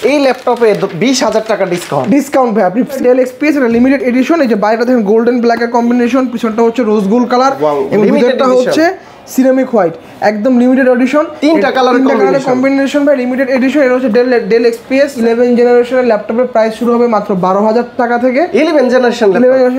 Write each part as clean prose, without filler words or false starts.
এই ল্যাপটপে 20,000 টাকা ডিসকাউন্ট ভাই। আপনি ডেল এক্সপিএস এটা লিমিটেড এডিশন, এই যে বাইরেটা দেখেন গোল্ডেন ব্ল্যাকের কম্বিনেশন, পিছনটা হচ্ছে রোজ গোল্ড কালার এবং ভিতরটা হচ্ছে সিরামিক হোয়াইট, একদম লিমিটেড এডিশন। তিনটা কালারের কম্বিনেশন ভাই, লিমিটেড এডিশন। এটা হচ্ছে ডেল এক্সপিএস 11 জেনারেশনের ল্যাপটপের প্রাইস শুরু হবে মাত্র 12,000 টাকা থেকে। 11 জেনারেশন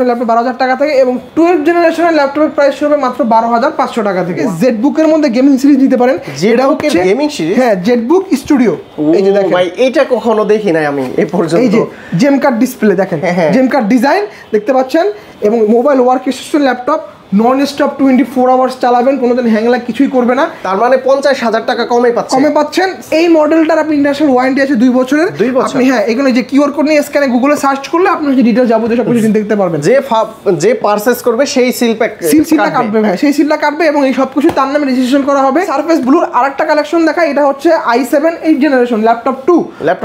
ল্যাপটপ 12,000 টাকা থেকে, এবং 12 জেনারেশনের ল্যাপটপের প্রাইস শুরু হবে মাত্র 12,500 টাকা থেকে। জেটবুকের মধ্যে গেমিং সিরিজ নিতে পারেন। এটা হচ্ছে গেমিং সিরিজ, হ্যাঁ, জেটবুক স্টুডিও। এই যে দেখেন ভাই, এটা কখনো দেখি নাই আমি এই পর্যন্ত। এই যে জেম কার্ড ডিসপ্লে দেখেন, জেম কার্ড ডিজাইন দেখতে পাচ্ছেন, এবং mobile work station laptop, non stop 24 hours চালাবেন, কোনোদিন হ্যাং ল্যাগ কিছুই করবে না। তার মানে 50,000 টাকা কমে পাচ্ছেন। এই মডেলটার আপনি ইন্টারন্যাশনাল ওয়ারেন্টি আছে 2 বছরের। আপনি হ্যাঁ, এখানে যে কিউআর কোড নিয়ে স্ক্যানে গুগলে সার্চ করলে আপনি যে ডিটেইলস যাবতীয় সব কিছু দেখতে পারবেন। যে পারচেজ করবে সেই সিলটা কাটবে ভাই, সেই সিলটা কাটবে, এবং এই সব কিছু তার নামে রেজিস্ট্রেশন করা হবে। সারফেস ব্লুর আরেকটা কালেকশন দেখা, এটা হচ্ছে i7 8 generation laptop 2,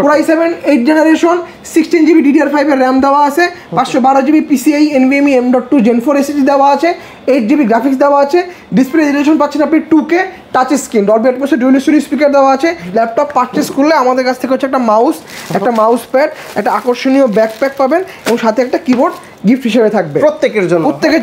Core i7 8 generation, 16GB DDR5 এর RAM দেওয়া আছে, 512GB PCIe NVMe M.2 Gen 4 SSD দেওয়া আছে, 8GB গ্রাফিক্স দেওয়া আছে। ডিসপ্লে রেজোলিউশন পাচ্ছেন আপনি 2K, টাচ স্ক্রিন, ডলবি অ্যাটমসের ডুয়াল স্টোরি স্পিকার দেওয়া আছে। ল্যাপটপ পারচেজ করলে আমাদের কাছ থেকে হচ্ছে একটা মাউস প্যাড, একটা আকর্ষণীয় ব্যাকপ্যাক পাবেন, এবং সাথে একটা কিবোর্ড গিফট হিসেবে থাকবে প্রত্যেকের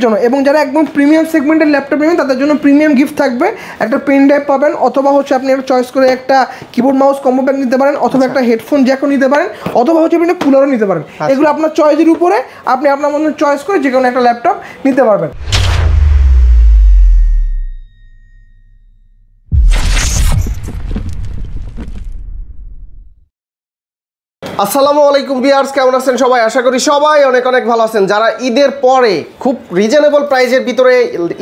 জন্য। এবং যারা একদম প্রিমিয়াম সেগমেন্টের ল্যাপটপ নেবেন তাদের জন্য প্রিমিয়াম গিফট থাকবে, একটা পেন ড্রাইভ পাবেন, অথবা হচ্ছে আপনি একটা চয়েস করে একটা কিবোর্ড মাউস কম্বো প্যাক নিতে পারেন, অথবা একটা হেডফোন জ্যাকও নিতে পারেন, অথবা হচ্ছে আপনি কুলারও নিতে পারেন। এগুলো আপনার চয়েসের উপরে, আপনি আপনার মতো চয়েস করে যে কোনো একটা ল্যাপটপ নিতে পারবেন। আসসালামু আলাইকুম ভিউয়ার্স, কেমন আছেন সবাই? আশা করি সবাই অনেক অনেক ভালো আছেন। যারা ঈদের পরে খুব রিজনেবল প্রাইসের ভিতরে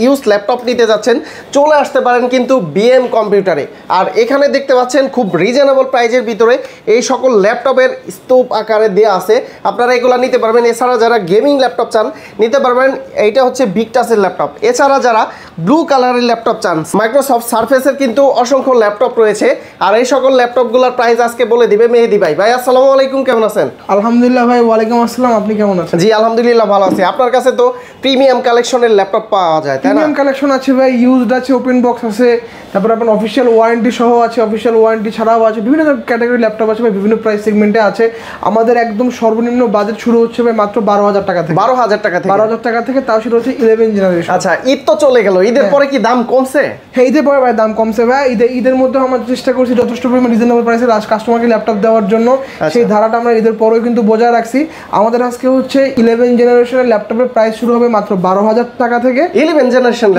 ইউজ ল্যাপটপ নিতে যাচ্ছেন, চলে আসতে পারেন কিন্তু বিএম কম্পিউটারে। আর এখানে দেখতে পাচ্ছেন খুব রিজনেবল প্রাইসের ভিতরে এই সকল ল্যাপটপের স্তূপ আকারে দেওয়া আছে, আপনারা এগুলো নিতে পারবেন। এছাড়া যারা গেমিং ল্যাপটপ চান নিতে পারবেন, এইটা হচ্ছে ভিক্টাসের ল্যাপটপ। এছাড়া যারা ব্লু কালারের ল্যাপটপ চান, মাইক্রোসফট সারফেসের কিন্তু অসংখ্য ল্যাপটপ রয়েছে। আর এই সকল ল্যাপটপগুলোর প্রাইস আজকে বলে দিবে মেহেদি ভাই। ভাই আসসালামু আলাইকুম, কেমন আছেন? আলহামদুলিল্লাহ ভাই, ওয়ালাইকুম আসসালাম, আপনি কেমন আছেন? জি আলহামদুলিল্লাহ ভালো আছি। আপনার কাছে তো প্রিমিয়াম কালেকশনের ল্যাপটপ পাওয়া যায়, তাই না? প্রিমিয়াম কালেকশন আছে ভাই, ইউজড আছে, ওপেন বক্স আছে, তারপর আপনার অফিসিয়াল ওয়ারেন্টি সহ আছে, অফিসিয়াল ওয়ারেন্টি ছাড়াও আছে, বিভিন্ন ক্যাটাগরি ল্যাপটপ আছে ভাই, বিভিন্ন প্রাইস সেগমেন্টে আছে। আমাদের একদম সর্বনিম্ন বাজেট শুরু হচ্ছে ভাই মাত্র 12,000 টাকা থেকে। 12,000 টাকা থেকে? 12,000 টাকা থেকে, তাও সেটা হচ্ছে 11 জেনারেশন। আচ্ছা, ঈদ তো চলে গেল, ঈদের পরে কি দাম কমছে? হ্যাঁ, ঈদের পরে ভাই দাম কমছে ভাই। ঈদের মধ্যে আমরা চেষ্টা করছি যথেষ্ট পরিমাণ রিজনেবল প্রাইসে কাস্টমারকে ল্যাপটপ দেওয়ার জন্য। সেই ধারাটা আমরা ঈদের পরেও কিন্তু বজায় রাখছি। আমাদের আজকে হচ্ছে 11 জেনারেশনের ল্যাপটপের প্রাইস শুরু হবে মাত্র 12,000 টাকা থেকে। 11 জেনারেশন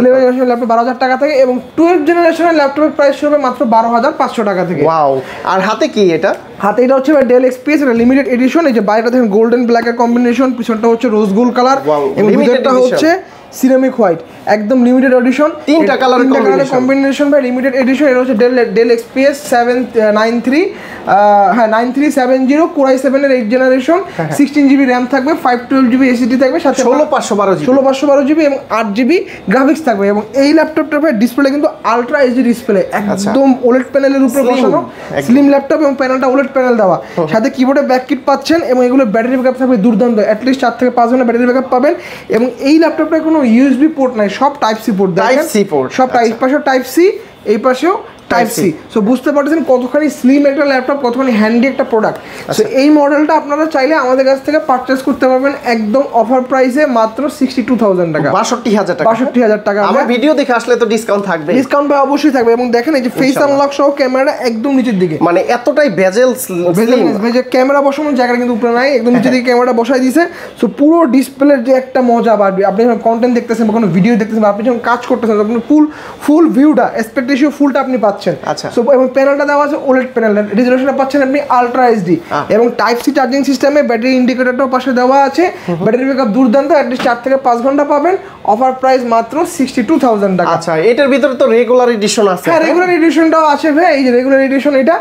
ল্যাপটপ 12,000 টাকা থেকে, এবং 12 জেনারেশনের ল্যাপটপের প্রাইস শুরু হবে মাত্র 12,500 টাকা থেকে। ওয়াও! আর হাতে কি এটা? হাতে এটা হচ্ছে ডেল এক্সপিএস এটা লিমিটেড এডিশন, এই যে বাইরেটা দেখেন গোল্ডেন ব্ল্যাকের কম্বিনেশন, পিছনটা হচ্ছে রোজ গোল্ড কালার, এবং ভিতরটা হচ্ছে সিরামিক হোয়াইট, একদম লিমিটেড এডিশন। তিনটা কালারের কম্বিনেশন ভাই, লিমিটেড এডিশন। এটা হচ্ছে ডেল এক্সপিএস 9370 Core i7 এর 8 জেনারেশন, 16GB RAM থাকবে, 512GB SSD থাকবে, সাথে 1612GB এবং 8GB গ্রাফিক্স থাকবে। এবং এই ল্যাপটপটার ভাই ডিসপ্লে কিন্তু আলট্রা এইচডি ডিসপ্লে, একদম ওলেড প্যানেলের উপরে বসানো, স্লিম ল্যাপটপ, এবং প্যানেলটা ওলেড প্যানেল দেওয়া, সাথে কিবোর্ডে ব্যাক কিট পাচ্ছেন, এবং এগুলো ব্যাটারি ব্যাকআপ থাকবে দুর্দান্ত, অ্যাটলিস্ট 4 থেকে 5 ঘন্টা ব্যাটারি ব্যাকআপ পাবেন। এবং এই ল্যাপটপটা কোনো ইউএসবি পোর্ট নাই, সব টাইপ সি পোর্ট, সব টাইপ, পাশে টাইপ সি, এই পাশেও টাইপ সি। সো বুঝতে পারছেন কতখানি স্লিম একটা ল্যাপটপ, কতখানি হ্যান্ডি একটা প্রোডাক্ট। সো এই মডেলটা আপনারা চাইলে আমাদের কাছ থেকে পারচেজ করতে পারবেন একদম অফার প্রাইসে মাত্র 62,000 টাকা, 62,000 টাকা। আমার ভিডিও দেখে আসলে তো ডিসকাউন্ট থাকবে? ডিসকাউন্ট ভাই অবশ্যই থাকবে। এবং দেখেন এই যে ফেস আনলক সহ ক্যামেরা একদম নিচের দিকে, মানে এতটাই বেজেল যে ক্যামেরা বসানোর জায়গা কিন্তু উপরে নাই, একদম নিচের দিকে ক্যামেরাটা বসাই দিয়েছে। সো পুরো ডিসপ্লের যে একটা মজা বাড়বে, আপনি যখন কন্টেন্ট দেখতেছেন বা কোনো ভিডিও দেখতেছেন, আপনি যখন কাজ করতেছেন, আপনি ফুল ভিউটা, অ্যাসপেক্ট রেশিও ফুলটা আপনি পাচ্ছেন। আচ্ছা, এবং প্যানেলটা দেওয়া আছে ওলেড প্যানেল, রেজোলিউশনটা পাচ্ছেন আপনি আলট্রা এইচডি, এবং টাইপ সি চার্জিং সিস্টেমে ব্যাটারি ইন্ডিকেটরটাও পাশে দেওয়া আছে, ব্যাটারি ব্যাকআপ দুর্দান্ত, অ্যাটলিস্ট 4 থেকে 5 ঘন্টা পাবেন। অফার প্রাইস মাত্র 62,000 টাকা। আচ্ছা, এটার ভিতরে তো রেগুলার এডিশন আছে? হ্যাঁ, রেগুলার এডিশনটাও আছে ভাই, এই যে রেগুলার এডিশন, এটা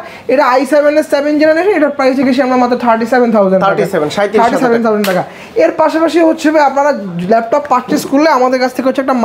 i7 এর 7 জেনারেশন, এটার প্রাইস থেকে আমরা মাত্র 37,000 টাকা। এর পাশাপাশি হচ্ছে ভাই আপনারা ল্যাপটপ পারচেজ করলে আমাদের কাছ থেকে হচ্ছে একটা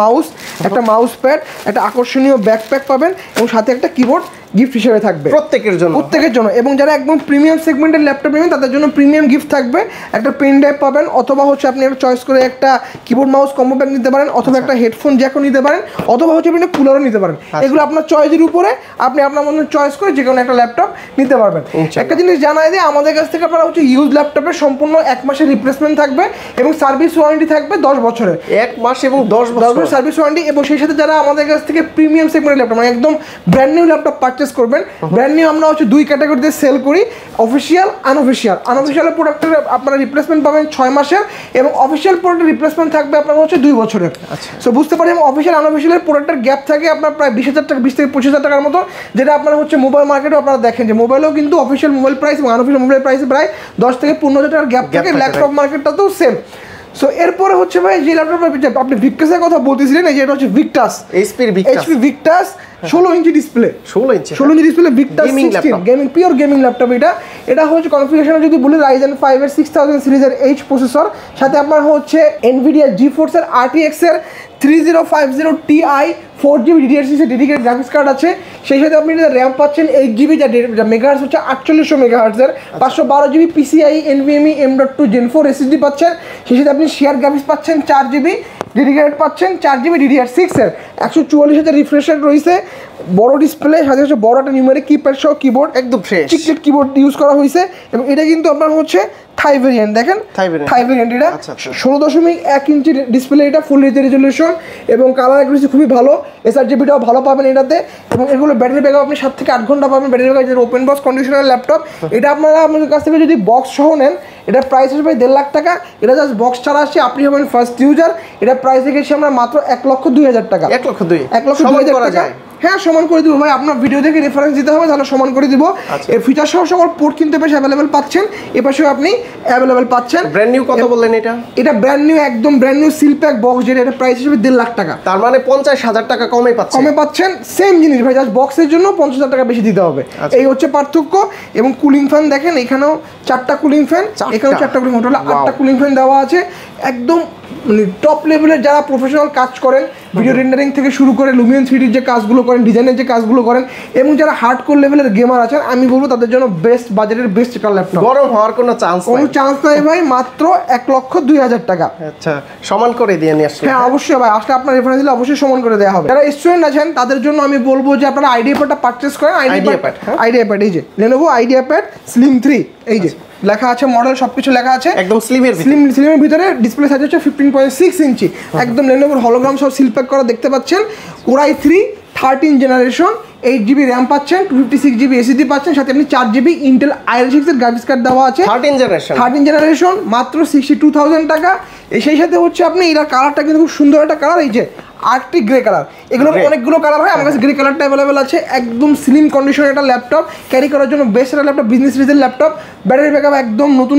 মাউস প্যাড, একটা আকর্ষণীয় ব্যাকপ্যাক পাবেন, এবং সাথে একটা কিবোর্ড গিফট হিসেবে থাকবে প্রত্যেকের জন্য এবং যারা একদম প্রিমিয়াম সেগমেন্টের ল্যাপটপ নেবেন তাদের জন্য প্রিমিয়াম গিফট থাকবে। একটা পেন ড্রাইভ পাবেন, অথবা হচ্ছে আপনি একটা চয়েস করে একটা কিবোর্ড মাউস কম্বো প্যাক নিতে পারেন, অথবা একটা হেডফোন জ্যাকও নিতে পারেন, অথবা হচ্ছে আপনি কুলারও নিতে পারেন। এগুলো আপনার চয়েসের উপরে, আপনি আপনার মতো চয়েস করে যে কোনো একটা ল্যাপটপ নিতে পারবেন। একটা জিনিস জানাই দিই, আমাদের কাছ থেকে আপনারা হচ্ছে ইউজ ল্যাপটপের সম্পূর্ণ 1 মাসের রিপ্লেসমেন্ট থাকবে এবং সার্ভিস ওয়ারেন্টি থাকবে 10 বছরের। 1 মাস এবং 10 বছর সার্ভিস ওয়ারেন্টি। এবং সেই সাথে যারা আমাদের কাছ থেকে প্রিমিয়াম সেগমেন্টের ল্যাপটপ মানে একদম ব্র্যান্ড নিউ ল্যাপটপ পারচেস করবেন, ব্র্যান্ড নিউ আমরা হচ্ছে 2 ক্যাটাগরিতে সেল করি, অফিসিয়াল আনঅফিসিয়াল প্রোডাক্টের আপনারা রিপ্লেসমেন্ট পাবেন 6 মাসের এবং অফিসিয়াল প্রোডাক্টের রিপ্লেসমেন্ট থাকবে আপনার হচ্ছে 2 বছরের। সো বুঝতে পারি অফিসিয়াল আনঅফিসিয়াল প্রোডাক্টের গ্যাপ থাকে আপনার প্রায় 20,000 টাকা, 20 থেকে 25,000 টাকার মতো, যেটা আপনারা হচ্ছে মোবাইল মার্কেটে আপনারা দেখেন যে মোবাইলেও কিন্তু অফিসিয়াল মোবাইল প্রাইস এবং আনঅফিসিয়াল মোবাইল প্রাইস প্রায় 10 থেকে 15,000 টাকার গ্যাপ থাকে। Laptop মার্কেটটাতেও same. সো এরপরে হচ্ছে ভাই যে ল্যাপটপটা আপনি ভিক্টাসের কথা বলতেছিলেন, এই যে এটা হচ্ছে Victus, HP Victus 16 inch display, 16 inch display Victus 16 gaming, pure gaming laptop. এটা হচ্ছে কনফিগারেশন যদি বলি Ryzen 5 এর 6000 সিরিজের H প্রসেসর, সাথে আপনার হচ্ছে Nvidia GeForce এর RTX এর 3050 Ti 4GB DDR6 এর ডেডিকেটেড গ্রাফিক্স কার্ড আছে। সেই সাথে আপনি র্যাম পাচ্ছেন 8GB, যা মেগাহার্টজ হচ্ছে 4800 মেগাহার্টজ এর, 512GB PCIe NVMe M.2 Gen 4 SSD পাচ্ছেন। সেই সাথে আপনি শেয়ার গ্রাফিক্স পাচ্ছেন 4GB, ডেডিকেটেড পাচ্ছেন 4GB DDR6 এর, 144 রিফ্রেশ রেট রয়েছে, বড় ডিসপ্লে, সাথে হচ্ছে বড় একটা নিউমেরিক কিপ্যাড সহ কিবোর্ড, একদম ফ্রেশ চিকচিক কিবোর্ড ইউজ করা হয়েছে। এবং এটা কিন্তু আপনার হচ্ছে থাই ভেরিয়েন্ট, দেখেন থাই ভেরিয়েন্ট। এটা 16.1 ইঞ্চি ডিসপ্লে, এটা ফুল এইচডি রেজলিউশন এবং কালার অ্যাকুরেসি খুবই ভালো, sRGBটাও ভালো পাবেন এটাতে। এবং এগুলো ব্যাটারি ব্যাকআপ আপনি 7 থেকে 8 ঘন্টা পাবেন ব্যাটারি ব্যাকআপ। যেটা ওপেন বক্স কন্ডিশনার ল্যাপটপ, এটা আপনারা আমাদের কাছ থেকে যদি বক্স সহ নেন, এটা প্রাইস আসবে 1.5 লাখ টাকা। এটা জাস্ট বক্স ছাড়া আসছে, আপনি হবেন ফার্স্ট ইউজার। এটা প্রাইস রেখেছি আমরা মাত্র 1,02,000 টাকা। 1,02,000 টাকা। হ্যাঁ, সমান করে দিব ভাই, আপনার ভিডিও দেখে রেফারেন্স দিতে হবে, তাহলে সমান করে দিব। এর ফিচার সহ সকল পোর্ট কিনতে পেশ অ্যাভেলেবেল পাচ্ছেন, এপাশেও আপনি অ্যাভেলেবেল পাচ্ছেন। ব্র্যান্ড নিউ কত বললেন এটা ব্র্যান্ড নিউ, একদম brand new seal pack box, যেটা এটা প্রাইস হিসেবে 1.5 লাখ টাকা। তার মানে 50,000 টাকা কমে পাচ্ছেন। সেম জিনিস ভাই, জাস্ট বক্সের জন্য 50,000 টাকা বেশি দিতে হবে, এই হচ্ছে পার্থক্য। এবং কুলিং ফ্যান দেখেন, এখানেও 4টা কুলিং ফ্যান, এখানেও 4টা কুলিং ফ্যান, টোটাল 8টা কুলিং ফ্যান দেওয়া আছে। একদম মানে টপ লেভেলের যারা প্রফেশনাল কাজ করেন, ভিডিও রেন্ডারিং থেকে শুরু করে লুমিয়ন 3Dর যে কাজগুলো করেন, ডিজাইনের যে কাজগুলো করেন, এবং যারা হার্ডকোর লেভেলের গেমার আছেন, আমি বলবো তাদের জন্য বেস্ট বাজেটের বেস্ট একটা ল্যাপটপ। গরম হওয়ার কোনো চান্স নাই ভাই, মাত্র 1,02,000 টাকা। আচ্ছা, সমান করে দিয়ে নিয়ে আসলে। হ্যাঁ অবশ্যই ভাই, আসলে আপনার রেফারেন্স দিলে অবশ্যই সমান করে দেওয়া হবে। যারা স্টুডেন্ট আছেন তাদের জন্য আমি বলবো যে আপনারা আইডিয়াপ্যাডটা পারচেস করেন। আইডিয়াপ্যাড এই যে Lenovo আইডিয়াপ্যাড Slim 3, এই যে লেখা আছে মডেল, সবকিছু লেখা আছে, একদম স্লিমের ভিতরে। ডিসপ্লে সাইজ হচ্ছে 15.6 ইঞ্চি, একদম লেনোভোর হলোগ্রাম সব সিল প্যাক করা দেখতে পাচ্ছেন। Core i3 13 generation, 8GB RAM পাচ্ছেন, 256GB SSD পাচ্ছেন, সাথে আপনি 4GB ইন্টেল i6 এর গ্রাফিক্স কার্ড দেওয়া আছে। 13 জেনারেশন, মাত্র 62,000 টাকা। সেই সাথে হচ্ছে আপনি এটার কালারটা কিন্তু খুব সুন্দর একটা কালার, এই যে আর্কটিক গ্রে কালার। এগুলোর অনেকগুলো কালার হয়, আমার কাছে গ্রে কালারটা অ্যাভেলেবেল আছে। একদম স্লিম কন্ডিশনের একটা ল্যাপটপ, ক্যারি করার জন্য বেস্ট একটা ল্যাপটপ, বিজনেস সিরিজের ল্যাপটপ। ব্যাটারি ব্যাকআপ একদম নতুন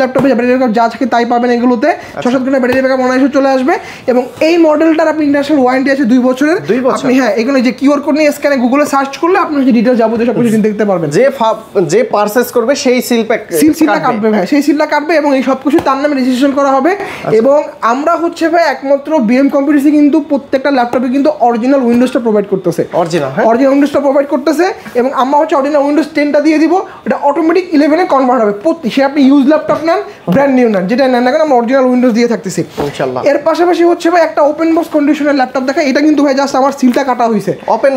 ল্যাপটপে ব্যাটারি ব্যাকআপ যা থাকে তাই পাবেন এগুলোতে। 6-7 ঘন্টা ব্যাটারি ব্যাকআপ অনায়াসে চলে আসবে। এবং এই মডেলটার আপনি ইন্টারন্যাশনাল ওয়ারেন্টি আছে 2 বছরের। আপনি হ্যাঁ, এখানে যে কিউআর কোড নিয়ে স্ক্যানে গুগলে সার্চ করলে আপনি যে ডিটেইলস যাবতীয় সব কিছু দেখতে পারবেন। যে পারচেজ করবে সেই সিলটা কাটবে ভাই, সেই সিলটা কাটবে এবং এই সব কিছু তার নামে রেজিস্ট্রেশন করা হবে। এবং আমরা হচ্ছে ভাই একমাত্র বিএম কম্পিউটারসে কিন্তু প্রত্যেকটা ল্যাপটপে কিন্তু অরিজিনাল উইন্ডোজটা প্রোভাইড করতেছে, অরিজিনাল উইন্ডোজটা প্রোভাইড করতেছে। এবং আমরা হচ্ছে অরিজিনাল উইন্ডোজ 10টা দিয়ে দিব, এটা অটোমেটিক 11 এ কনভার্ট হবে। সে আপনি ইউজ ল্যাপটপ নেন, ব্র্যান্ড নিউ নেন, যেটা নেন না কেন, আমরা অরিজিনাল উইন্ডোজ দিয়ে থাকতেছি ইনশাআল্লাহ। এর পাশাপাশি হচ্ছে ভাই একটা ওপেন বক্স কন্ডিশনের ল্যাপটপ দেখা, এটা কিন্তু ভাই জাস্ট আমার সিলটা কাটা হয়েছে। ওপেন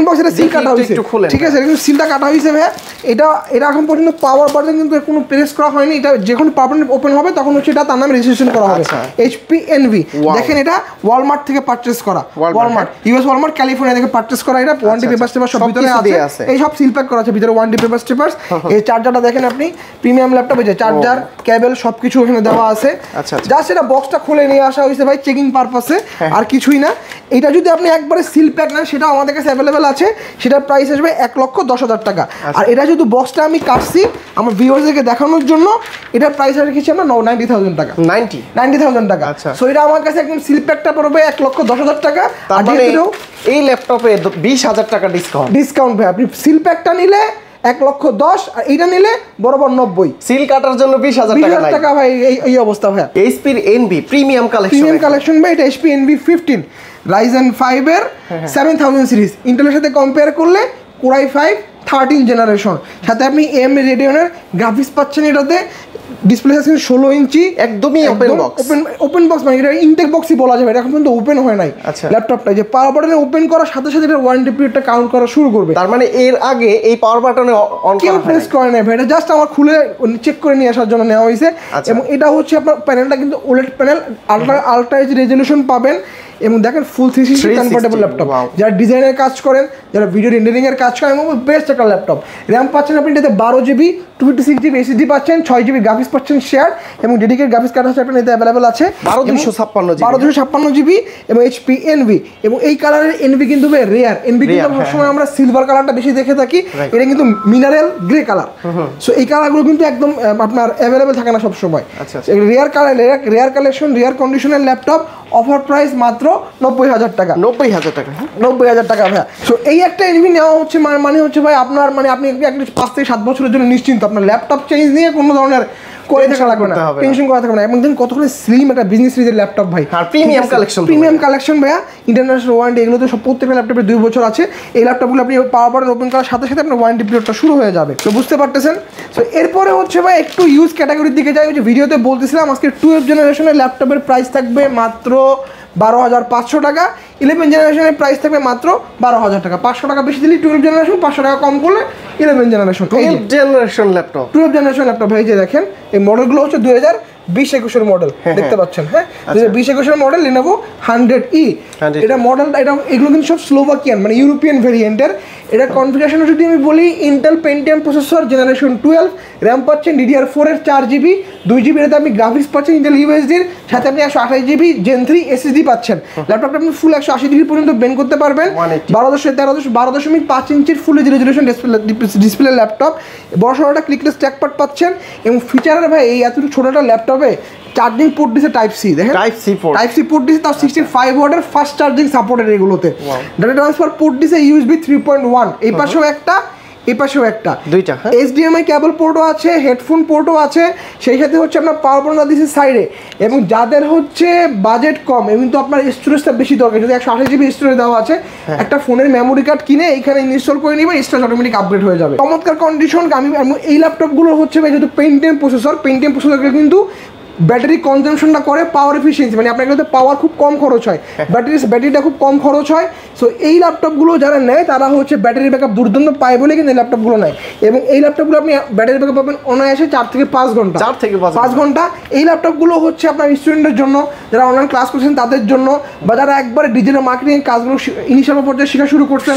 বক্স এটা সিল কাটা হয়েছে, ঠিক আছে, কিন্তু সিলটা কাটা হয়েছে ভাই। এটা এখন পর্যন্ত পাওয়ার বাটন কিন্তু কোনো প্রেস করা হয়নি। এটা যখন পাবেন ওপেন হবে তখন হচ্ছে এটা তার নামে রেজিস্ট্রেশন করা হবে। HP Envy, দেখেন এটা ওয়ালমার্ট থেকে পারচেজ করা, ওয়ালমার্ট ইউএস ওয়ালমার্ট ক্যালিফোর্নিয়া থেকে পারচেজ করা। এটা ওয়ারেন্টি পেপারস সব ভিতরে আছে, এই সব সিল প্যাক করা আছে ভিতরে, ওয়ারেন্টি পেপারস। এই চার্জারটা দেখেন আপনি, প্রিমিয়াম ল্যাপটপে যে চার্জার কেবল সবকিছু এখানে দেওয়া আছে। জাস্ট এটা বক্সটা খুলে নিয়ে আসা হয়েছে ভাই চেকিং পারপাসে, আর কিছুই না। এটা যদি আপনি একবারে সিল প্যাক নেন, সেটা আমাদের কাছে অ্যাভেলেবেল আছে, সেটার প্রাইস আসবে 1,10,000 টাকা। আর এটা যদি বক্সটা আমি কাটছি আমার ভিউয়ার্সদেরকে দেখানোর জন্য, এটার প্রাইস রেখেছি আমরা 90,000 টাকা। 90,000 টাকা। সো এটা আমার কাছে একদম সিল প্যাকটা পড়বে 1,10,000 টাকা। আর এই ল্যাপটপে 20,000 টাকা ডিসকাউন্ট ভাই, আপনি সিল প্যাকটা নিলে 1,10,000, আর এইটা নিলে বরাবর 90। সিল কাটার জন্য 20,000 টাকা ভাই, এই অবস্থা ভাই। HP Envy প্রিমিয়াম কালেকশন ভাই, এটা HP Envy 15 Ryzen 5 এর 7000 সিরিজ, ইন্টেলের সাথে কম্পেয়ার করলে Core i5 13 জেনারেশন, সাথে আপনি AMD Radeon-এর গ্রাফিক্স পাচ্ছেন এটাতে। ডিসপ্লে স্ক্রিন 16 ইঞ্চি, একদমই ওপেন বক্স, মানে এটা ইনটেক বক্সই বলা যাবে, এটা এখন পর্যন্ত ওপেন হয় নাই ল্যাপটপটা। যে পাওয়ার বাটনে ওপেন করার সাথে সাথে এটা ওয়ারেন্টি পিরিয়ডটা কাউন্ট করা শুরু করবে। তার মানে এর আগে এই পাওয়ার বাটনে অন কেউ প্রেস করে নাই ভাই, এটা জাস্ট আমার খুলে চেক করে নিয়ে আসার জন্য নেওয়া হয়েছে। এবং এটা হচ্ছে আপনার প্যানেলটা কিন্তু OLED panel, ultra H resolution পাবেন। এবং দেখেন ফুল 360 কনভার্টেবল ল্যাপটপ, যারা ডিজাইনের কাজ করেন, যারা ভিডিও রেন্ডারিং এর কাজ করেন, এবং বেস্ট একটা ল্যাপটপ। র্যাম পাচ্ছেন আপনি এটাতে 12GB, 256GB SSD পাচ্ছেন, 6GB গ্রাফিক্স পাচ্ছেন শেয়ার, এবং ডেডিকেটেড গ্রাফিক্স কার্ড হচ্ছে আপনার এতে অ্যাভেলেবল আছে 12256GB এবং HP NV। এবং এই কালারের NV কিন্তু রেয়ার, NV কিন্তু সবসময় আমরা সিলভার কালারটা বেশি দেখে থাকি, এটা কিন্তু মিনারেল গ্রে কালার। সো এই কালারগুলো কিন্তু একদম আপনার অ্যাভেলেবল থাকে না সবসময়। Rare colour, rare collection, rare কন্ডিশনের ল্যাপটপ, অফার প্রাইস মাত্র 90,000 টাকা। 90,000 টাকা, 90,000 টাকা ভাইয়া। সো এই একটা এনভি নেওয়া হচ্ছে মানে হচ্ছে ভাই আপনার, মানে আপনি একটা 5 থেকে 7 বছরের জন্য নিশ্চিন্ত, আপনার ল্যাপটপ চেঞ্জ নিয়ে কোনো ধরনের করে থাকা লাগবে না, টেনশন করা থাকবে না। এবং দেখেন কতগুলো স্লিম একটা বিজনেস সিরিজের ল্যাপটপ ভাই, আর প্রিমিয়াম কালেকশন ভাইয়া, ইন্টারন্যাশনাল ওয়ারেন্টি, এগুলো তো সব প্রত্যেকটা ল্যাপটপে 2 বছর আছে। এই ল্যাপটপগুলো আপনি পাওয়ার বাটন ওপেন করার সাথে সাথে আপনার ওয়ারেন্টি পিরিয়ডটা শুরু হয়ে যাবে। তো বুঝতে পারতেছেন। সো এরপরে হচ্ছে ভাই একটু ইউজ ক্যাটাগরির দিকে যাই। যে ভিডিওতে বলতেছিলাম আজকে 12 জেনারেশনের ল্যাপটপের প্রাইস থাকবে মাত্র 12,500 টাকা। 11 জেনারেশনের প্রাইস থাকবে মাত্র 12,000 টাকা। 500 টাকা বেশি দিলে 12 জেনারেশন, 500 টাকা কম করলে 11 generation. 12 generation laptop, 12 generation laptop. এই যে দেখেন এই মডেলগুলো হচ্ছে 2020-21 মডেল, দেখতে পাচ্ছেন। হ্যাঁ, 2020-21 মডেল Lenovo 100E। এটা মডেলটা, এটা এগুলো কিন্তু সব স্লোভাকিয়ান, মানে ইউরোপিয়ান ভেরিয়েন্টের। এটা কনফিগারেশন যদি আমি বলি, Intel Pentium processor generation 12, RAM পাচ্ছেন DDR4 এর 4GB, 2GB এটাতে আপনি গ্রাফিক্স পাচ্ছেন ইন্টেল USD-র সাথে, আপনি 128GB Gen 3 SSD পাচ্ছেন। ল্যাপটপটা আপনি ফুল 180 ডিগ্রি পর্যন্ত বেন্ড করতে পারবেন। 12.5 ইঞ্চির ফুল রেজলিউশন ডিসপ্লে ল্যাপটপ, বড় সড়োটা ক্লিকলেস ট্র্যাকপ্যাড পাচ্ছেন। এবং ফিচারের ভাই এই এতটুকু ছোটটা ল্যাপটপে চার্জিং পোর্ট দিছে টাইপ সি, দেখেন টাইপ সি পোর্ট দিছে, তাও 65 ওয়াটের ফাস্ট চার্জিং সাপোর্টেড এগুলোতে। ডাটা ট্রান্সফার পোর্ট দিছে USB 3.1, এই পাশেও একটা, এই পাশেও একটা, দুইটা HDMI কেবল পোর্টও আছে, হেডফোন পোর্টও আছে, সেই সাথে হচ্ছে আপনার পাওয়ার বাটন দিছে সাইডে। এবং যাদের হচ্ছে বাজেট কম এবং কিন্তু আপনার স্টোরেজটা বেশি দরকার, যদি 128GB স্টোরেজ দেওয়া আছে, একটা ফোনের মেমোরি কার্ড কিনে এইখানে ইনস্টল করে নিবেন, স্টোরেজ অটোমেটিক আপগ্রেড হয়ে যাবে। চমৎকার কন্ডিশন। আমি এই ল্যাপটপগুলো হচ্ছে যেহেতু পেন্টিয়াম প্রসেসর কিন্তু ব্যাটারি কনজামশনটা করে পাওয়ার এফিসিয়েন্সি, মানে আপনার কিন্তু পাওয়ার খুব কম খরচ হয়, ব্যাটারিটা খুব কম খরচ হয়। সো এই ল্যাপটপগুলো যারা নেয় তারা হচ্ছে ব্যাটারি ব্যাকআপ দুর্দান্ত পায় বলে কিন্তু এই ল্যাপটপগুলো নেয়। এবং এই ল্যাপটপগুলো আপনি ব্যাটারি ব্যাকআপ পাবেন অনায়াসে 4 থেকে 5 ঘন্টা, 5 ঘন্টা। এই ল্যাপটপগুলো হচ্ছে আপনার স্টুডেন্টের জন্য, যারা অনলাইন ক্লাস করছেন তাদের জন্য, বা যারা একবারে ডিজিটাল মার্কেটিং কাজগুলো ইনিশিয়াল পর্যায়ে শেখা শুরু করছেন,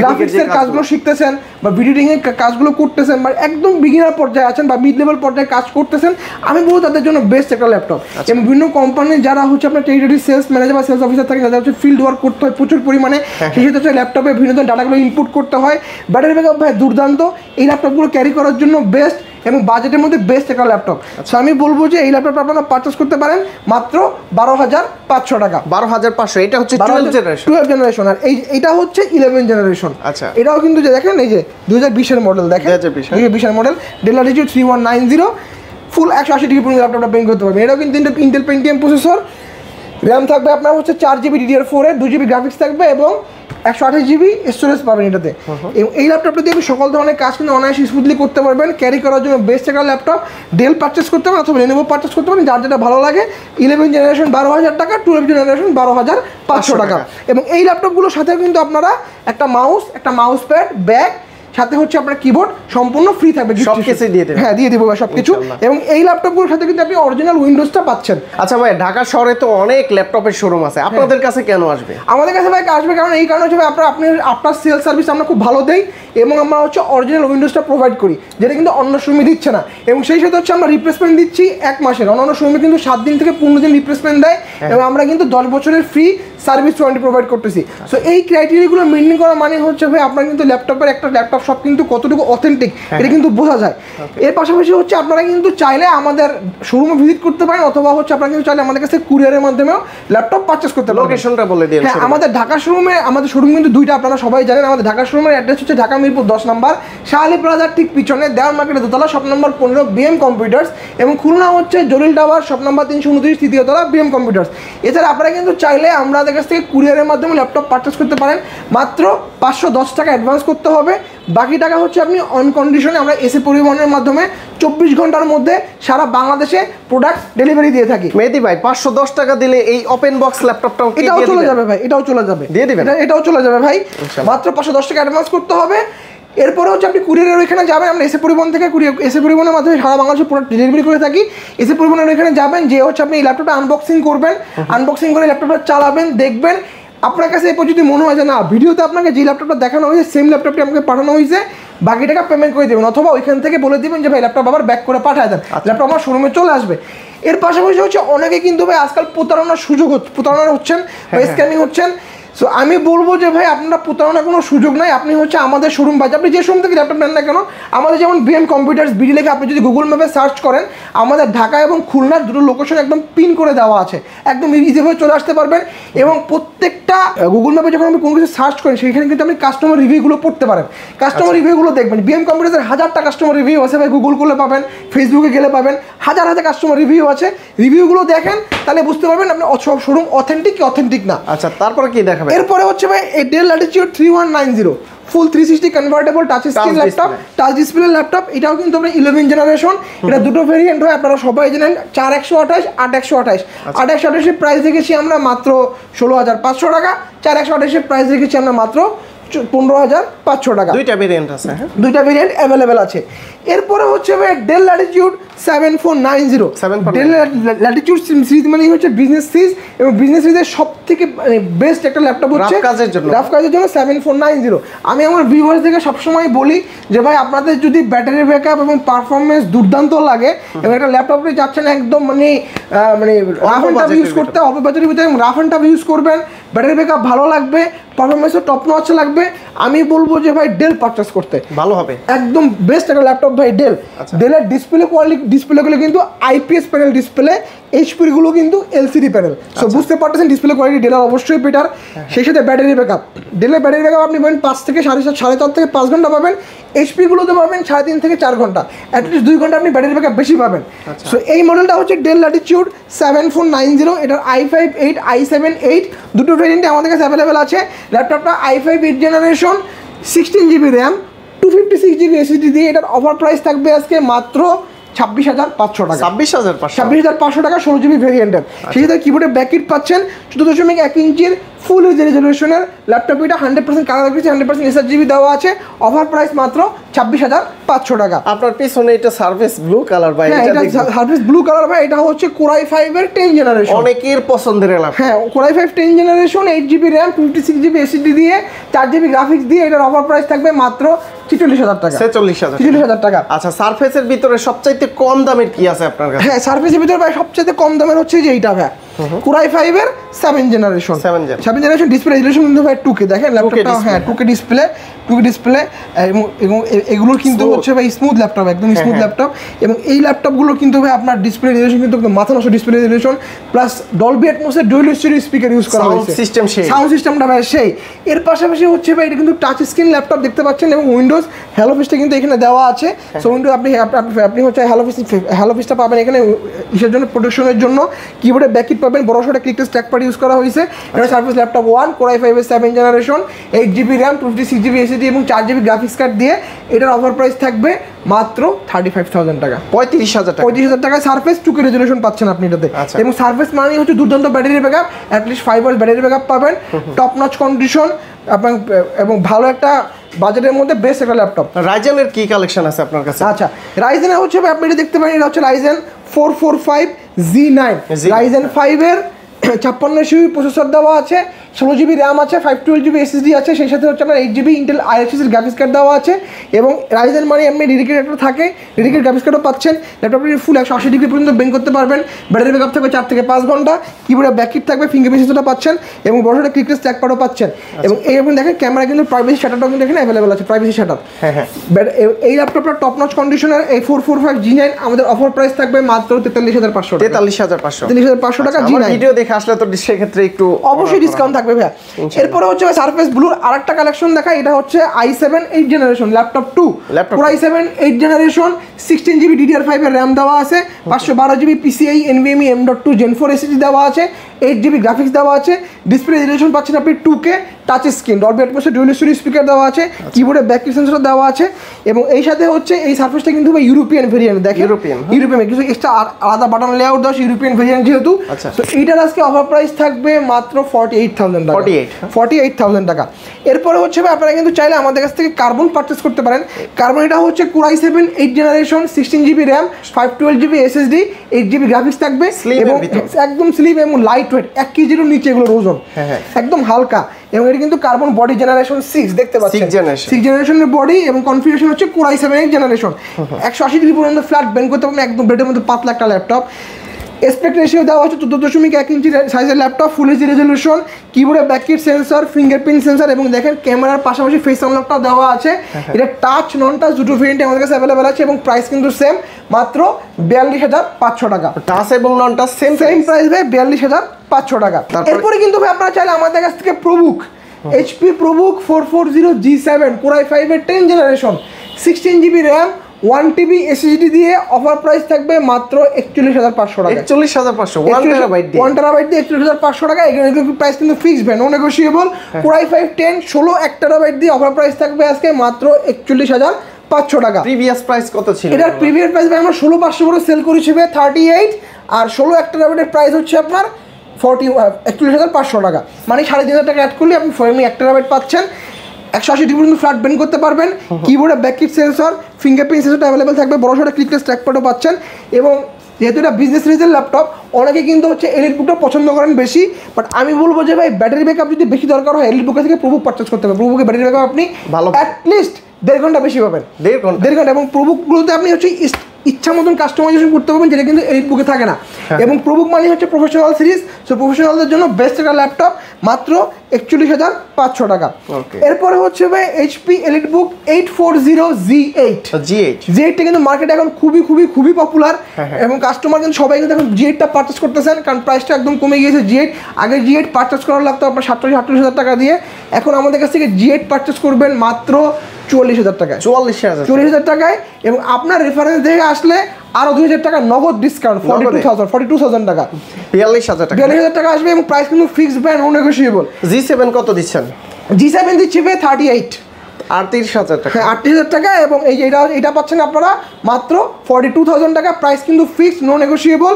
গ্রাফিক্সের কাজগুলো শিখতেছেন বা ভিডিও এডিটিং এর কাজগুলো করতেছেন, বা একদম বিগিনার পর্যায়ে আছেন বা মিড লেভেল পর্যায়ে কাজ করতেছেন, আমি বলবো তাদের জন্য বেস্ট একটা ল্যাপটপ। এবং বিভিন্ন কোম্পানির যারা হচ্ছে আপনার টেরিটরি সেলস ম্যানেজার বা সেলস অফিসার থাকে, যাদের হচ্ছে ফিল্ড ওয়ার্ক করতে হয় প্রচুর পরিমাণে, সেই সাথে হচ্ছে ল্যাপটপে বিভিন্ন ধরনের ডাটাগুলো ইনপুট করতে হয়। ব্যাটারি ব্যাকআপ ভাই দুর্দান্ত, এই ল্যাপটপগুলো ক্যারি করার জন্য বেস্ট এবং বাজেটের মধ্যে বেস্ট একটা ল্যাপটপ। সো আমি বলবো যে এই ল্যাপটপটা আপনারা পারচেস করতে পারেন মাত্র 12,500 টাকা। 12,500, এটা হচ্ছে 12 জেনারেশন। আর এইটা হচ্ছে 11 জেনারেশন। আচ্ছা, এটাও কিন্তু যে দেখেন এই যে 2020-এর মডেল, দেখেন 2020-এর মডেল, Dell Latitude 3190, ফুল 180 ডিগ্রি পর্যন্ত ল্যাপটপটা বেন্ড করতে পারবেন। এটাও কিন্তু ইন্টেল পেন্টিয়াম প্রসেসর, র্যাম থাকবে আপনার হচ্ছে 4GB DDR4 এর, 2GB গ্রাফিক্স থাকবে এবং 128GB স্টোরেজ পাবেন এটাতে। এবং এই ল্যাপটপটা দিয়ে আপনি সকল ধরনের কাজ কিন্তু অনায়াসে স্মুথলি করতে পারবেন। ক্যারি করার জন্য বেস্ট একটা ল্যাপটপ। ডেল পারচেস করতে পারেন অথবা Lenovo পারচেস করতে পারেন, যার যেটা ভালো লাগে। 11 জেনারেশন 12,000 টাকা, 12 জেনারেশন 12,500 টাকা। এবং এই ল্যাপটপগুলোর সাথে কিন্তু আপনারা একটা মাউস প্যাড, ব্যাগ, সাথে হচ্ছে আপনার কিবোর্ড সম্পূর্ণ ফ্রি থাকবে, সবকিছু দিয়ে দেবেন। হ্যাঁ, দিয়ে দিব সবকিছু। এবং এই ল্যাপটপগুলোর সাথে কিন্তু আপনি অরিজিনাল উইন্ডোজটা পাচ্ছেন। আচ্ছা ভাই, ঢাকা শহরে তো অনেক ল্যাপটপের শোরুম আছে, আপনাদের কাছে কেন আসবে? আমাদের কাছে ভাই আসবে কারণ এই কারণে হচ্ছে আপনার সেলস সার্ভিস আমরা খুব ভালো দেই এবং আমরা হচ্ছে অরিজিনাল উইন্ডোজটা প্রোভাইড করি, যেটা কিন্তু অন্য শোরুমে দিচ্ছে না। এবং সেই সাথে হচ্ছে আমরা রিপ্লেসমেন্ট দিচ্ছি 1 মাসের, অন্য শোরুমে কিন্তু 7 দিন থেকে 15 দিন রিপ্লেসমেন্ট দেয়। এবং আমরা কিন্তু 10 বছরের ফ্রি সার্ভিস ওয়ারেন্টি প্রোভাইড করতেছি। সো এই ক্রাইটেরিয়াগুলো মেনটেন করা মানে হচ্ছে ভাই আপনার কিন্তু ল্যাপটপের একটা ল্যাপটপ ল্যাপটপ সব কিন্তু কতটুকু অথেন্টিক এটা কিন্তু বোঝা যায়। এর পাশাপাশি হচ্ছে আপনারা কিন্তু চাইলে আমাদের শোরুমে ভিজিট করতে পারেন, অথবা হচ্ছে আপনারা কিন্তু চাইলে আমাদের কাছে কুরিয়ারের মাধ্যমেও ল্যাপটপ পারচেস করতে পারেন। লোকেশনটা বলে দিন। হ্যাঁ, আমাদের ঢাকা শোরুমে, আমাদের শোরুম কিন্তু দুইটা, আপনারা সবাই জানেন। আমাদের ঢাকা শোরুমের অ্যাড্রেস হচ্ছে ঢাকা মিরপুর 10 নম্বর শাহ আলী প্লাজার ঠিক পিছনে দেওয়ার মার্কেটের দোতলা, শপ নম্বর 15 বিএম কম্পিউটার্স, এবং খুলনা হচ্ছে জলিল টাওয়ার, শপ নম্বর 329 তৃতীয় তলা বিএম কম্পিউটার্স। এছাড়া আপনারা কিন্তু চাইলে আমাদের কাছ থেকে কুরিয়ারের মাধ্যমে ল্যাপটপ পারচেস করতে পারেন। মাত্র 510 টাকা অ্যাডভান্স করতে হবে, বাকি টাকা হচ্ছে আপনি অন কন্ডিশনে আমরা এসি পরিবহনের মাধ্যমে 24 ঘন্টার মধ্যে সারা বাংলাদেশে প্রোডাক্ট ডেলিভারি দিয়ে থাকি। মেহেদী ভাই 510 টাকা দিলে এই ওপেন বক্স ল্যাপটপটাও এটাও চলে যাবে ভাই, এটাও চলে যাবে, দিয়ে দিবেন? এটাও চলে যাবে ভাই, মাত্র 510 টাকা অ্যাডভান্স করতে হবে। এরপরে হচ্ছে আপনি কুরিয়ারের ওইখানে যাবেন, আমরা এসে পরিবহন থেকে এসে পরিবহনের মাধ্যমে সারা বাংলাদেশে প্রোডাক্ট ডেলিভারি করে থাকি। এসে পরিবহনের ওইখানে যাবেন, যে হচ্ছে আপনি এই ল্যাপটপটা আনবক্সিং করবেন, আনবক্সিং করে ল্যাপটপটা চালাবেন, দেখবেন। আপনার কাছে এরপর যদি মনে হয় যে না, ভিডিওতে আপনাকে যে ল্যাপটপটা দেখানো হয়েছে সেম ল্যাপটপটি আমাকে পাঠানো হয়েছে, বাকি টাকা পেমেন্ট করে দেবেন, অথবা ওইখান থেকে বলে দেবেন যে ভাই ল্যাপটপ আবার ব্যাক করে পাঠায় দেন, ল্যাপটপ আমার শোরুমে চলে আসবে। এর পাশাপাশি হচ্ছে অনেকে কিন্তু ভাই আজকাল প্রতারণার সুযোগ প্রতারণা হচ্ছেন বা স্ক্যামিং হচ্ছেন। সো আমি বলবো যে ভাই আপনারা প্রতারণার কোনো সুযোগ নাই, আপনি হচ্ছে আমাদের শোরুম বাজে, আপনি যে শোরুম থেকে ল্যাপটপ নেন না কেন, আমাদের যেমন বিএম কম্পিউটার্স বিডি লেখে আপনি যদি গুগল ম্যাপে সার্চ করেন, আমাদের ঢাকা এবং খুলনার দুটো লোকেশন একদম পিন করে দেওয়া আছে, একদম ইজিভাবে চলে আসতে পারবেন। এবং প্রত্যেকটা গুগল ম্যাপে যখন আপনি কোনো কিছু সার্চ করেন, সেইখানে কিন্তু আপনি কাস্টমার রিভিউগুলো পড়তে পারেন, কাস্টমার রিভিউগুলো দেখবেন। বিএম কম্পিউটার্সের 1000টা কাস্টমার রিভিউ আছে ভাই, গুগল করলে পাবেন, ফেসবুকে গেলে পাবেন, হাজার হাজার কাস্টমার রিভিউ আছে, রিভিউগুলো দেখেন, তাহলে বুঝতে পারবেন আপনি সব শোরুম অথেন্টিক কি অথেন্টিক না। আচ্ছা, তারপরে কি দেখাবেন? এরপরে হচ্ছে ভাই ডেল ল্যাটিটিউড 3190 ফুল 360 convertible touch screen laptop, touch display laptop. এটাও কিন্তু আমরা 11 জেনারেশন, এটা দুটো ভেরিয়েন্ট হয়, আপনারা সবাই জানেন, 4128 8128। 8128 এর প্রাইস রেখেছি আমরা মাত্র 16500 টাকা, 4128 এর প্রাইস রেখেছি আমরা মাত্র 15500 টাকা। দুইটা ভেরিয়েন্ট আছে, হ্যাঁ, দুইটা ভেরিয়েন্ট অ্যাভেলেবেল আছে। এরপরে হচ্ছে ভাই del Latitude 7490। Del Latitude series মানে হচ্ছে বিজনেস সিরিজ, এবং বিজনেস সিরিজের সব থেকে বেস্ট একটা ল্যাপটপ হচ্ছে রাফ কাজের জন্য 7490। আমি আমার ভিউয়ার্স থেকে সবসময় বলি যে ভাই আপনাদের যদি ব্যাটারি ব্যাকআপ এবং পারফরমেন্স দুর্দান্ত লাগে, এবং একটা ল্যাপটপে যাচ্ছেন একদম মানে রাফ অ্যান্ড টাফ ইউজ করতে হবে, বাজারের ভিতরে রাফ অ্যান্ড টাফ ইউজ করবেন, ব্যাটারি ব্যাকআপ ভালো লাগবে, পারফরমেন্সও টপ নচ লাগবে, আমি বলবো যে ভাই ডেল পারচেস করতে ভালো হবে, একদম বেস্ট একটা ল্যাপটপ ভাই ডেল। ডেলের ডিসপ্লে কোয়ালিটি, ডিসপ্লেগুলো কিন্তু আইপিএস প্যানেল ডিসপ্লে, এইচপির গুলো কিন্তু এলসিডি প্যানেল। সো বুঝতে পারতেছেন ডিসপ্লে কোয়ালিটি ডেলের অবশ্যই বেটার। সেই সাথে ব্যাটারি ব্যাকআপ, ডেলের ব্যাটারি ব্যাকআপ আপনি পাবেন 5 থেকে 4.5 থেকে 5 ঘন্টা পাবেন, এইচপিগুলোতে পাবেন 3.5 থেকে 4 ঘন্টা, অ্যাটলিস্ট 2 ঘন্টা আপনি ব্যাটারি ব্যাকআপ বেশি পাবেন। সো এই মডেলটা হচ্ছে ডেল ল্যাটিটিউড 7490, এটার i5 8 i7 8 দুটো ভেরিয়েন্টে আমাদের কাছে অ্যাভেলেবেল আছে। ল্যাপটপটা i5 8 generation, 16 GB RAM, 256 GB SSD দিয়ে, এটার অফার প্রাইস থাকবে আজকে মাত্র 26,500 টাকা। 26,500 টাকা 16 জিবি ভেরিয়েন্টের। সেই সাথে কিবোর্ডে ব্যাকইট পাচ্ছেন 14.1 ইঞ্চির ফুল এইচডি রেজলিউশনের ল্যাপটপ। এটা 100% কালার গ্রাফিক্স, 100% এসআরজিবি দেওয়া আছে। অফার প্রাইস মাত্র 26,500 টাকা। আপনার পিছনে এটা সার্ভিস ব্লু কালার ভাই, এটা সার্ভিস ব্লু কালার ভাই, এটা হচ্ছে কোরাই 5 এর 10 জেনারেশন, অনেকের পছন্দের ল্যাপটপ। হ্যাঁ, core i 5 10 generation, 8 GB RAM, 56 GB SSD দিয়ে, 4 জিবি গ্রাফিক্স দিয়ে, এটার অফার প্রাইস থাকবে মাত্র 46,000 টাকা। 46,000 টাকা। আচ্ছা, সারফেসের ভিতরে সবচাইতে কম দামের কি আছে আপনার কাছে? হ্যাঁ, সারফেসের ভিতরে ভাই সবচেয়ে কম দামের হচ্ছে যে এইটা ভাই, কোরাই 5 এর 7 জেনারেশন। 7 জেনারেশন ডিসপ্লে রেজলিউশন কিন্তু ভাই 2K, দেখেন ল্যাপটপটা, হ্যাঁ 2K ডিসপ্লে এবং এগুলোর কিন্তু হচ্ছে ভাই স্মুথ ল্যাপটপ, একদম স্মুথ ল্যাপটপ। এবং এই ল্যাপটপগুলো কিন্তু ভাই আপনার ডিসপ্লে রেজলিউশন কিন্তু একদম মাথা নষ্ট ডিসপ্লে রেজলিউশন, প্লাস ডলবি অ্যাটমসের ডুয়াল স্টেরিও স্পিকার ইউজ করা হয়েছে, সাউন্ড সিস্টেমটা ভাই সেই। এর পাশাপাশি হচ্ছে ভাই এটা কিন্তু টাচ স্ক্রিন ল্যাপটপ দেখতে পাচ্ছেন, এবং উইন্ডোজ হ্যালো ফিসটা কিন্তু এখানে দেওয়া আছে। সো উইন্ডোজ আপনি হচ্ছে হ্যালো ফিসটা পাবেন এখানে ইসের জন্য, প্রোটেকশনের জন্য। কিবোর্ডে ব্যাকইট পাবেন, বড় সড়ো ক্লিক ট্র্যাক প্যাড ইউজ করা হয়েছে। এটা সার্ভিস ল্যাপটপ 1 কোরাই 5 এর 7 generation, 8 GB RAM, 56 GB SSD এবং 4 জিবি গ্রাফিক্স কার্ড দিয়ে। এটার অফার প্রাইস থাকবে মাত্র 35,000 টাকা, 35,000 টাকা। সার্ফেস 2K রেজলিউশন পাচ্ছেন আপনি এটাতে। এবং সার্ফেস মানে হচ্ছে দুর্দান্ত battery backup, at least 5 hours battery backup পাবেন, টপ নচ কন্ডিশন এবং ভালো একটা বাজেটের মধ্যে বেস্ট একটা ল্যাপটপ। রাইজেনের কি কালেকশন আছে আপনার কাছে? আচ্ছা, রাইজেনের হচ্ছে আপনি এটা দেখতে পারেন, এটা হচ্ছে রাইজেন 445 Z9, রাইজেন 5 এর 56 প্রসেসর দেওয়া আছে, 16GB র্যাম আছে, 512GB SSD আছে, সেই সাথে হচ্ছে আপনার 8GB Intel ISS graphics card দেওয়া আছে এবং রাইজেন মানে এমনি ডেডিকেটেড থাকে, ডেডিকেটেড গ্রাফিক্স কার্ডও পাচ্ছেন। ল্যাপটপটি ফুল 180 পর্যন্ত বেন্ড করতে পারবেন, ব্যাটারি ব্যাকআপ থাকবে 4 থেকে 5 ঘন্টা, কিবোর্ডে ব্যাককিট থাকবে, ফিঙ্গারপ্রিন্ট সেন্সরটা পাচ্ছেন এবং বড় একটা ক্লিক স্ট্যাক প্যাডও পাচ্ছেন। এবং এই আপনি দেখেন ক্যামেরা কিন্তু প্রাইভেসি শাটারটাও কিন্তু এখানে অ্যাভেলেবল আছে, প্রাইভেসি শাটার। এই ল্যাপটপটা টপ নচ কন্ডিশনের এই 445 G9 আমাদের অফার প্রাইস থাকবে মাত্র 43,500 টাকা। 43,500 টাকা G9। ভিডিও দেখে আসলে তো সেক্ষেত্রে একটু অবশ্যই ডিসকাউন্ট থাকবে ভাইয়া। এরপরে হচ্ছে সারফেস ব্লুর আরেকটা কালেকশন দেখা, এটা হচ্ছে i7 8 generation laptop 2 Core i7 8 generation 16GB DDR5 এর RAM দেওয়া আছে, 512GB PCIe NVMe M.2 Gen 4 SSD দেওয়া আছে, 8GB গ্রাফিক্স দেওয়া আছে, ডিসপ্লে রেজোলিউশন পাচ্ছেন আপনি 2K, টাচ স্ক্রিন, ডলবি অ্যাটমসের ডুয়াল স্টোরি স্পিকার দেওয়া আছে, কিবোর্ডে ব্যাকলাইট সেন্সর দেওয়া আছে এবং এই সাথে হচ্ছে এই সারফেসটা কিন্তু ইউরোপিয়ান ভেরিয়েন্ট, দেখেন ইউরোপিয়ান কিছু এক্সট্রা আলাদা বাটন লেআউট দেওয়া, ইউরোপিয়ান ভেরিয়েন্ট যেহেতু। তো এইটার আজকে অফার প্রাইস থাকবে মাত্র 48,000 টাকা। 48,000 টাকা। এরপরে হচ্ছে আপনারা কিন্তু চাইলে আমাদের কাছ থেকে কার্বন পারচেস করতে পারেন। কার্বন এটা হচ্ছে Core i7 8 generation 16GB RAM 512GB SSD 8GB graphics থাকবে এবং একদম স্লিম এবং লাইট ওয়েট, 1 কেজিরও নিচে এগুলো ওজন, একদম হালকা। এবং এটা কিন্তু কার্বন বডি জেনারেশন 6 দেখতে পাচ্ছেন, 6 জেনারেশনের বডি এবং কনফিগারেশন হচ্ছে Core i7 8 জেনারেশন। 180 পর্যন্ত ফ্ল্যাট বেন্ড করতে পারবেন, একদম বেডের মধ্যে পাতলা একটা ল্যাপটপ। এসপেক্ট রেশিও দেওয়া হচ্ছে 14.1 ইঞ্চি সাইজের ল্যাপটপ, ফুল এইচডি রেজলিউশন, কিবোর্ডে ব্যাককিট সেন্সর, ফিঙ্গারপ্রিন্ট সেন্সর এবং দেখেন ক্যামেরার পাশাপাশি ফেস আনলকটাও দেওয়া আছে। এটা টাচ নন টাচ দুটো ভেরিয়েন্টে আমাদের কাছে অ্যাভেলেবেল আছে এবং প্রাইস কিন্তু সেম, মাত্র 42,500 টাকা। টাচ এবং নন টাচ সেম প্রাইস ভাই 42,500 টাকা। এরপরে কিন্তু ভাই আপনারা চাইলে আমাদের কাছ থেকে ProBook HP ProBook 440 G7 Core i5 এর 10 generation 16GB RAM 1TB SSD দিয়ে অফার প্রাইস থাকবে মাত্র 41,500 টাকা। 41,500 1 টেরাবাইট দিয়ে 41,500 টাকা। এখানে কিন্তু প্রাইস কিন্তু ফিক্সড ভাই, no negotiable. Core i5 10 16 1 terabyte দিয়ে অফার প্রাইস থাকবে আজকে মাত্র 41,500 টাকা। প্রিভিয়াস প্রাইস কত ছিল? এটার প্রিভিয়াস প্রাইস ভাই আমরা 16,500 করে সেল করেছি 38, আর 16 1 টেরাবাইটের প্রাইস হচ্ছে আপনার 41,500 টাকা, মানে 3,500 টাকা অ্যাড করলে আপনি 1 টেরাবাইট পাচ্ছেন। 180 পর্যন্ত ফ্ল্যাট বেন্ড করতে পারবেন, কিবোর্ডে ব্যাককিট সেন্সর, ফিঙ্গারপ্রিন্ট সেন্সরটা অ্যাভেলেবেল থাকবে, বড় সড়ো ক্লিকলেস ট্র্যাকপ্যাডও পাচ্ছেন। এবং যেহেতু এটা বিজনেস রিজের ল্যাপটপ, অনেকে কিন্তু হচ্ছে এলিট বুকটা পছন্দ করেন বেশি, বাট আমি বলবো যে ভাই ব্যাটারি ব্যাকআপ যদি বেশি দরকার হয় এলিট বুকের থেকে প্রবুক পারচেস করতে হবে। প্রবুকের ব্যাটারি ব্যাকআপ আপনি অ্যাটলিস্ট 1.5 ঘন্টা বেশি পাবেন, 1.5 ঘন্টা। এবং প্রবুকগুলোতে আপনি হচ্ছে ইচ্ছা মতন কাস্টমাইজেশন করতে পারবেন, যেটা কিন্তু এলিট বুকে থাকে না। এবং প্রবুক মানে হচ্ছে প্রফেশনাল সিরিজ, সো প্রফেশনালদের জন্য বেস্ট একটা ল্যাপটপ, মাত্র 41,500 টাকা। এরপরে হচ্ছে ভাই HP EliteBook 840 G8টা কিন্তু মার্কেটে এখন খুবই পপুলার এবং কাস্টমার কিন্তু সবাই কিন্তু এখন G8টা পারচেস করতেছেন, কারণ প্রাইসটা একদম কমে গিয়েছে। G8 আগে G8 পারচেস করার লাগতো আপনার 47-48,000 টাকা দিয়ে, এখন আমাদের কাছ থেকে G8 পারচেস করবেন মাত্র 44,000 টাকায়। 44,000 টাকায়। এবং আপনার রেফারেন্স দেখে আসলে আরো 2,000 টাকা নগদ ডিসকাউন্ট, 42,000 টাকা, 42,000 টাকা আসবে এবং প্রাইস কিন্তু fixed band, no negotiable. G7 কত দিচ্ছেন? G7 দিচ্ছি 38, 38,000 টাকা। 38,000 টাকা। এবং এই যে এটা পাচ্ছেন আপনারা মাত্র 42,000 টাকা, প্রাইস কিন্তু fixed, no negotiable.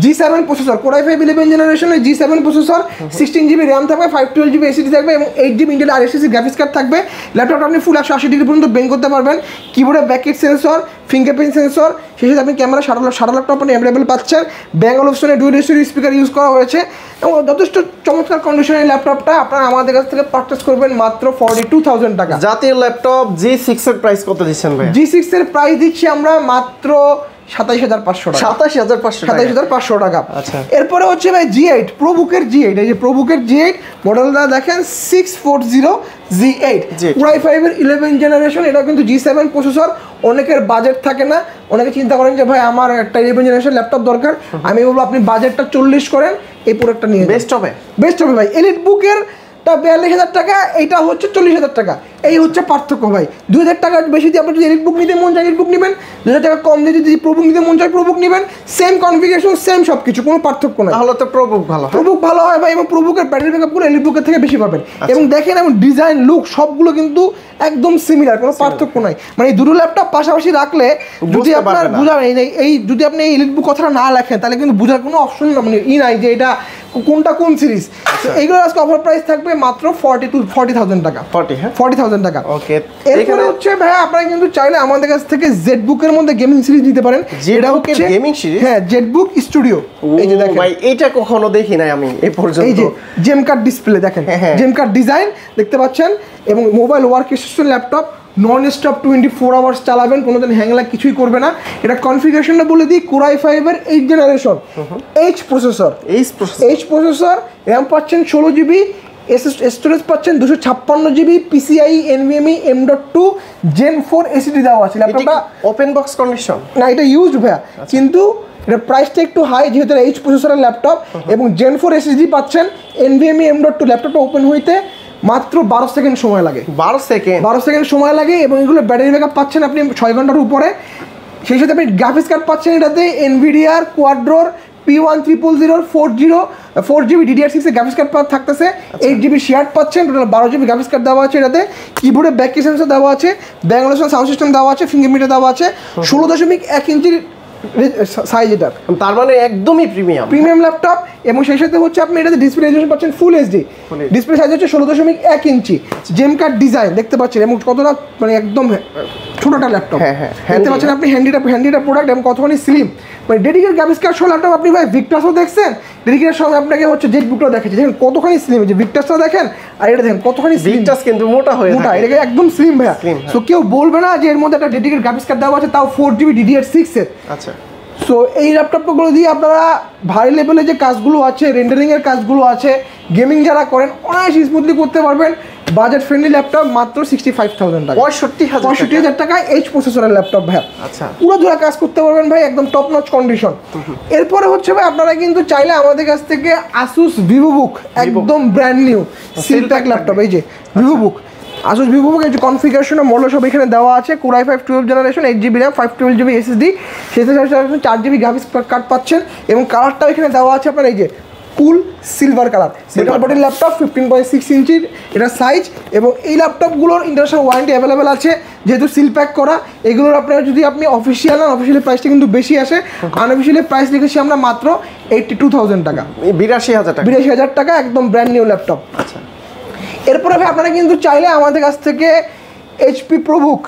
G7 processor, Core i5 11 জেনারেশনের G7 প্রসেসর, 16GB RAM থাকবে, 512GB SSD থাকবে এবং 8GB Intel ISS graphics card থাকবে। ল্যাপটপটা আপনি ফুল 180 পর্যন্ত বেন্ড করতে পারবেন, কিবোর্ডে ব্যাককিট সেন্সর, ফিঙ্গারপ্রিন্ট সেন্সর, সেই সাথে আপনি ক্যামেরা শাটার ল্যাপটপ আপনি অ্যাভেলেবেল পাচ্ছেন। ব্যাঙ্গল অপশনে ডুয়াল স্টোরি স্পিকার ইউজ করা হয়েছে এবং যথেষ্ট চমৎকার কন্ডিশনের ল্যাপটপটা আপনারা আমাদের কাছ থেকে পারচেস করবেন মাত্র 42,000 টাকা। জাতীয় ল্যাপটপ G6 এর প্রাইস কত দিচ্ছেন ভাই? G6 এর প্রাইস দিচ্ছি আমরা মাত্র 27,500 টাকা। 27,500 টাকা। এরপরে হচ্ছে ভাই G8 প্রবুকের G8, এই যে প্রবুকের G8 মডেলটা দেখেন 640 G8 Core i5 এর 11 জেনারেশন। এটা কিন্তু G7 প্রসেসর। অনেকের বাজেট থাকে না, অনেকে চিন্তা করেন যে ভাই আমার একটা 11 জেনারেশন ল্যাপটপ দরকার, আমি বলবো আপনি বাজেটটা 40 করেন, এই প্রোডাক্টটা নিয়ে বেস্ট হবে ভাই। এলিট বুকের 42,000 টাকা, এইটা হচ্ছে 40,000 টাকা। এই হচ্ছে পার্থক্য ভাই। 2,000 টাকা বেশি দিয়ে আপনি যদি এলিট বুক নিতে মন চায় এলিট বুক নেবেন, 2,000 টাকা কম দিয়ে যদি প্রবুক নিতে মন চায় প্রবুক নেবেন। সেম কনফিগারেশন, সেম সব কিছু, কোনো পার্থক্য নাই। তাহলে তো প্রবুক ভালো হয় ভাই। এবং প্রবুকের ব্যাটারি ব্যাকআপগুলো এলিট বুকের থেকে বেশি পাবেন। এবং দেখেন এবং ডিজাইন লুক সবগুলো কিন্তু একদম সিমিলার, কোনো পার্থক্য নাই। মানে এই দুটো ল্যাপটপ পাশাপাশি রাখলে যদি আপনার বোঝা এই যদি আপনি এই এলিট বুক কথাটা না লেখেন তাহলে কিন্তু বোঝার কোনো অপশন মানে নাই যে এটা কোনটা কোন সিরিজ। এইগুলো আজকে অফার প্রাইস থাকবে মাত্র 40,000 টাকা। 40,000 টাকা। ওকে, এরপরে হচ্ছে ভাই আপনারা কিন্তু চাইলে আমাদের কাছ থেকে জেটবুকের মধ্যে গেমিং সিরিজ নিতে পারেন। যেটা হচ্ছে গেমিং সিরিজ, হ্যাঁ জেটবুক স্টুডিও। এই যে দেখেন ভাই, এটা কখনো দেখি নাই আমি এই পর্যন্ত। এই যে জেম কার্ড ডিসপ্লে দেখেন, জেম কার্ড ডিজাইন দেখতে পাচ্ছেন, এবং mobile work station laptop, non stop 24 hours চালাবেন, কোনোদিন হ্যাং লাগ কিছুই করবে না। এটা কনফিগারেশনটা বলে দিই, কোরাই 5 এর 8 জেনারেশন এইচ প্রসেসর, র্যাম পাচ্ছেন 16 জিবি, স্টোরেজ পাচ্ছেন 256 GB, PCIe NVMe M.2 Gen 4 SSD দেওয়া আছে। ল্যাপটপটা ওপেন বক্স কন্ডিশন না, এটা ইউজড ভাইয়া, কিন্তু এটা প্রাইসটা একটু হাই যেহেতু এইচ প্রসেসরের ল্যাপটপ, এবং Gen 4 SSD পাচ্ছেন, NVMe M.2। ল্যাপটপটা ওপেন হইতে মাত্র 12 সেকেন্ড সময় লাগে, 12 সেকেন্ড সময় লাগে, এবং এগুলো ব্যাটারি ব্যাকআপ পাচ্ছেন আপনি 6 ঘন্টার উপরে। সেই সাথে আপনি গ্রাফিক্স কার্ড পাচ্ছেন এটাতে NVIDIA কোয়াড্রোর P1000 4GB DDR6 এর গ্রাফিক্স কার্ড থাকতেছে, 8GB শেয়ার পাচ্ছেন, টোটাল 12GB গ্রাফিক্স কার্ড দেওয়া আছে এটাতে। কিবোর্ডে ব্যাক কি সেন্সর দেওয়া আছে, ব্যাঙ্গলোর সাউন্ড সিস্টেম দেওয়া আছে, ফিঙ্গারপ্রিন্ট দেওয়া আছে, 16.1 ইঞ্চির সাইজ এটা, তার মানে একদমই প্রিমিয়াম ল্যাপটপ। এবং সেই সাথে হচ্ছে আপনি এটাতে ডিসপ্লে রেজোলিউশন পাচ্ছেন ফুল এইচডি, ডিসপ্লে সাইজ হচ্ছে 16.1 ইঞ্চি, জেম কার্ড ডিজাইন দেখতে পাচ্ছেন, এবং কতটা মানে একদম ছোটটা ল্যাপটপ দেখতে পাচ্ছেন আপনি, হ্যান্ডিটা প্রোডাক্ট, এবং কতখানি স্লিম, মানে ডেডিকেটেড গ্রাফিক্স কার্ড সহ ল্যাপটপ। আপনি ভাই ভিক্টাসও দেখছেন, ডেডিকেটেড সঙ্গে আপনাকে হচ্ছে জেটবুকটাও দেখেছি, দেখেন কতখানি স্লিম, যে ভিক্টাসটা দেখেন আর এটা দেখেন কতখানি স্লিম। ভিক্টাস কিন্তু মোটা, এটা একদম স্লিম ভাইয়া। সো কেউ বলবে না যে এর মধ্যে একটা ডেডিকেটেড গ্রাফিক্স কার্ড দেওয়া আছে, তাও 4GB DDR6 এর। আচ্ছা, সো এই ল্যাপটপগুলো দিয়ে আপনারা ভারী লেভেলে যে কাজগুলো আছে, রেন্ডারিংয়ের কাজগুলো আছে, গেমিং যারা করেন অনায়াসে স্মুথলি করতে পারবেন। বাজেট ফ্রেন্ডলি ল্যাপটপ মাত্র 65,000 টাকা, 65,000 টাকায় এইচ প্রসেসরের ল্যাপটপ ভাই। আচ্ছা, পুরো জোড়া কাজ করতে পারবেন ভাই, একদম টপ নচ কন্ডিশন। এরপরে হচ্ছে ভাই আপনারা কিন্তু চাইলে আমাদের কাছ থেকে আসুস ভিভোবুক একদম brand new seal pack laptop, এই যে ভিভোবুক, আসুস ভিভোবুক এই যে কনফিগারেশন মডেল সব এখানে দেওয়া আছে। Core i 5 12 generation, 8GB RAM, 512GB SSD, সেটা 4GB গ্রাফিক্স কার্ড পাচ্ছেন, এবং কালারটাও এখানে দেওয়া আছে আপনার এই যে কুল সিলভার কালার। মেটাল বডির ল্যাপটপ, 15.6 ইঞ্চির এটা সাইজ, এবং এই ল্যাপটপগুলোর ইন্টারন্যাশনাল ওয়ারেন্টি অ্যাভেলেবেল আছে যেহেতু সিল প্যাক করা। এগুলোর আপনার যদি আপনি অফিসিয়াল না, অফিসিয়ালি প্রাইসটা কিন্তু বেশি আসে, আনঅফিসিয়ালি প্রাইস লিখেছি আমরা মাত্র 82,000 টাকা, 82,000 টাকা, একদম ব্র্যান্ড নিউ ল্যাপটপ। আচ্ছা, এরপরে ভাই আপনারা কিন্তু চাইলে আমাদের কাছ থেকে HP ProBook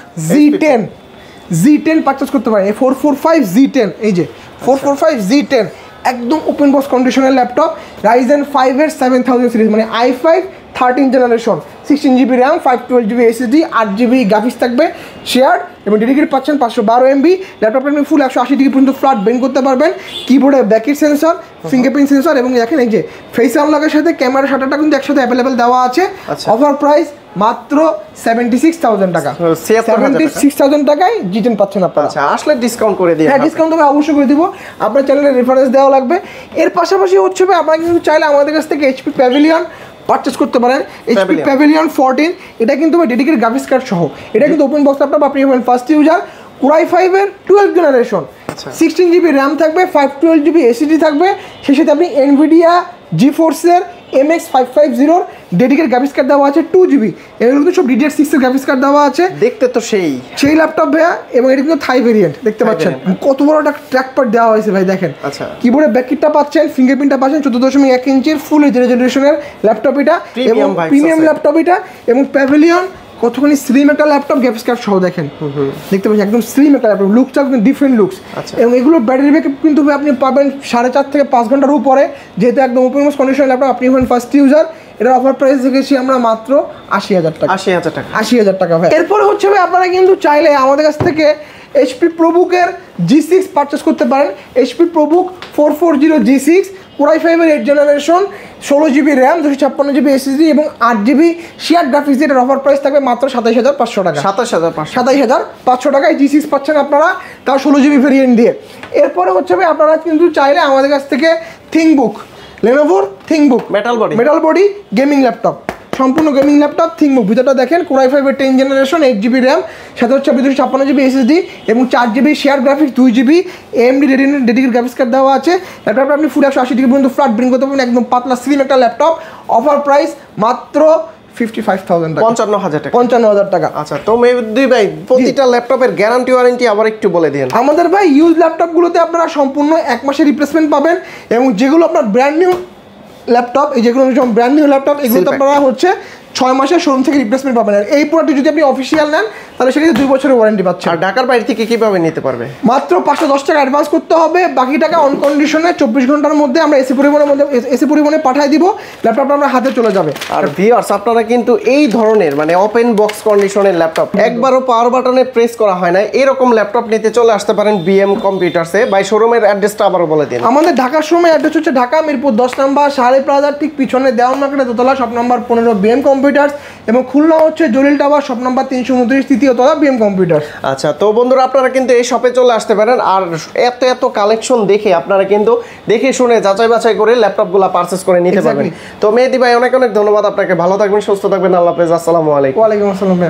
Z10 পারচেস করতে পারেন, এই 445 Z10, এই যে 445 Z10 একদম ওপেন বক্স কন্ডিশনের ল্যাপটপ, Ryzen 5 এর 7000 সিরিজ, মানে i5 13 generation, 16GB RAM, 512GB SSD, 8GB graphics থাকবে শেয়ার, এবং ডেডিকেটেড পাচ্ছেন 512 MB। ল্যাপটপটা আপনি ফুল 180 ডিগ্রি পর্যন্ত ফ্ল্যাট বেন্ড করতে পারবেন। কিবোর্ডে ব্যাকেট সেন্সর, ফিঙ্গারপ্রিন্ট সেন্সর, এবং দেখেন এই যে ফেস আনলকের সাথে ক্যামেরা শাটারটা কিন্তু একসাথে অ্যাভেলেবেল দেওয়া আছে। অফার প্রাইস মাত্র 76,000 টাকা, 76,000 টাকায় Z10 পাচ্ছেন আপনারা। আচ্ছা, আসলে ডিসকাউন্ট করে দিই। হ্যাঁ, ডিসকাউন্ট তবে অবশ্যই করে দিব, আপনার চ্যানেলের রেফারেন্স দেওয়া লাগবে। এর পাশাপাশি হচ্ছে আপনারা কিন্তু চাইলে আমাদের কাছ থেকে HP প্যাভিলিয়ন পারচেস করতে পারেন, HP প্যাভিলিয়ন 14, এটা কিন্তু ডেডিকেটেড গ্রাফিক্স কার্ড সহ, এটা কিন্তু ওপেন বক্স ল্যাপটপ, আপনি হবেন ফার্স্ট ইউজার। কোরাই 5 এর 12 জেনারেশন, 16GB র্যাম থাকবে, 512GB SSD থাকবে, সেই সাথে আপনি NVIDIA GeForce এর MX 550 ডেডিকেটেড গ্রাফিক্স কার্ড দেওয়া আছে 2GB, এগুলো কিন্তু সব DDR6 এর গ্রাফিক্স কার্ড দেওয়া আছে। দেখতে তো সেই ল্যাপটপ ভাইয়া, এবং এটা কিন্তু থাই ভেরিয়েন্ট দেখতে পাচ্ছেন, কত বড় একটা ট্র্যাক প্যাড দেওয়া হয়েছে ভাই দেখেন। আচ্ছা, কিবোর্ডে ব্যাককিটটা পাচ্ছেন, ফিঙ্গারপ্রিন্টটা পাচ্ছেন, 14.1 ইঞ্চির ফুল এইচ রেজোলিউশনের ল্যাপটপ এটা, এবং প্রিমিয়াম ল্যাপটপ এটা, এবং প্যাভিলিয়ন কতখানি স্লিম একটা ল্যাপটপ, গ্রাফিক্স কার্ড সহ দেখেন, দেখতে পাচ্ছেন একদম স্লিম একটা ল্যাপটপ, লুকটা একদম ডিফারেন্ট লুকস। এবং এগুলো ব্যাটারি ব্যাকআপ কিন্তু আপনি পাবেন 4.5 থেকে 5 ঘন্টার উপরে, যেহেতু একদম ওপেন বক্স কন্ডিশনের ল্যাপটপ, আপনি হবেন ফার্স্ট ইউজার। এটার অফার প্রাইস দেখেছি আমরা মাত্র 80,000 টাকা, 80,000 টাকা ভাই। এরপরে হচ্ছে ভাই আপনারা কিন্তু চাইলে আমাদের কাছ থেকে HP ProBook এর G6 পারচেস করতে পারেন, HP ProBook 440 G6, কোরাই 5 এর 8 generation, 16GB RAM, 256GB SSD, এবং 8GB শেয়ার গ্রাফিক্স। এটার অফার প্রাইস থাকবে মাত্র 27,500 টাকা, 27,500 টাকায় G6 পাচ্ছেন আপনারা, তাও 16GB ভেরিয়েন্ট দিয়ে। এরপরে হচ্ছে ভাই আপনারা কিন্তু চাইলে আমাদের কাছ থেকে ThinkBook, Lenovoর ThinkBook metal body gaming laptop, সম্পূর্ণ গেমিং ল্যাপটপ ThinkBook, ভিতরটা দেখেন কোরাই 5 এর 10 জেনারেশন, 8GB র্যাম, সাথে হচ্ছে 256GB SSD, এবং 4GB share graphics, 2GB AMD dedicated graphics card দেওয়া আছে। ল্যাপটপটা আপনি ফুল 180 ডিগ্রি পর্যন্ত ফ্ল্যাট ব্রিং করতে পারবেন, একদম পাতলা স্লিম একটা ল্যাপটপ। অফার প্রাইস মাত্র 55,000 টাকা, 55,000 টাকা। আচ্ছা, তো মেহেদী ভাই প্রতিটা ল্যাপটপের গ্যারান্টি ওয়ারেন্টি আবার একটু বলে দিন। আমাদের ভাই ইউজ ল্যাপটপগুলোতে আপনারা সম্পূর্ণ 1 মাসের রিপ্লেসমেন্ট পাবেন, এবং যেগুলো আপনার ব্র্যান্ড নিউ ল্যাপটপ, এই যেগুলো ব্র্যান্ড নিউ ল্যাপটপ, এগুলো তো আপনারা হচ্ছে 6 মাসের শোরুম থেকে রিপ্লেসমেন্ট পাবেন। আর এই প্রোডাক্টটি যদি আপনি অফিসিয়াল নেন তাহলে সেক্ষেত্রে 2 বছরের ওয়ারেন্টি পাচ্ছেন। আর ঢাকার বাইরে থেকে কিভাবে নিতে পারবে? মাত্র 510 টাকা অ্যাডভান্স করতে হবে, বাকি টাকা অন কন্ডিশনে 24 ঘন্টার মধ্যে আমরা এসি পরিবহনে পাঠিয়ে দিব, ল্যাপটপটা আপনার হাতে চলে যাবে। আর ভিউয়ার্স আপনারা কিন্তু এই ধরনের মানে ওপেন বক্স কন্ডিশনের ল্যাপটপ একবারও পাওয়ার বাটনে প্রেস করা হয় না, এরকম ল্যাপটপ নিতে চলে আসতে পারেন বিএম কম্পিউটারসে। ভাই শোরুমের অ্যাড্রেসটা আবারও বলে দিন। আমাদের ঢাকার শোরুমের অ্যাড্রেস হচ্ছে ঢাকা মিরপুর 10 নম্বর সাহারে প্লাজার ঠিক পিছনে দেওয়ান মার্কেটে দোতলা, শপ নাম্বার 15 বিএম কম্পিউটার্স, এবং খুলনা হচ্ছে জলিল টাওয়ার, শপ নাম্বার 329 তৃতীয় তলা বিএম কম্পিউটার। আচ্ছা, তো বন্ধুরা আপনারা কিন্তু এই শপে চলে আসতে পারেন। আর এত এত কালেকশন দেখে আপনারা কিন্তু দেখে শুনে যাচাই বাছাই করে ল্যাপটপগুলো পারচেস করে নিতে পারবেন। তো মেহেদী ভাই অনেক অনেক ধন্যবাদ আপনাকে, ভালো থাকবেন, সুস্থ থাকবেন, আল্লাহ হাফেজ, আসসালামু আলাইকুম। ওয়ালাইকুম আসসালাম।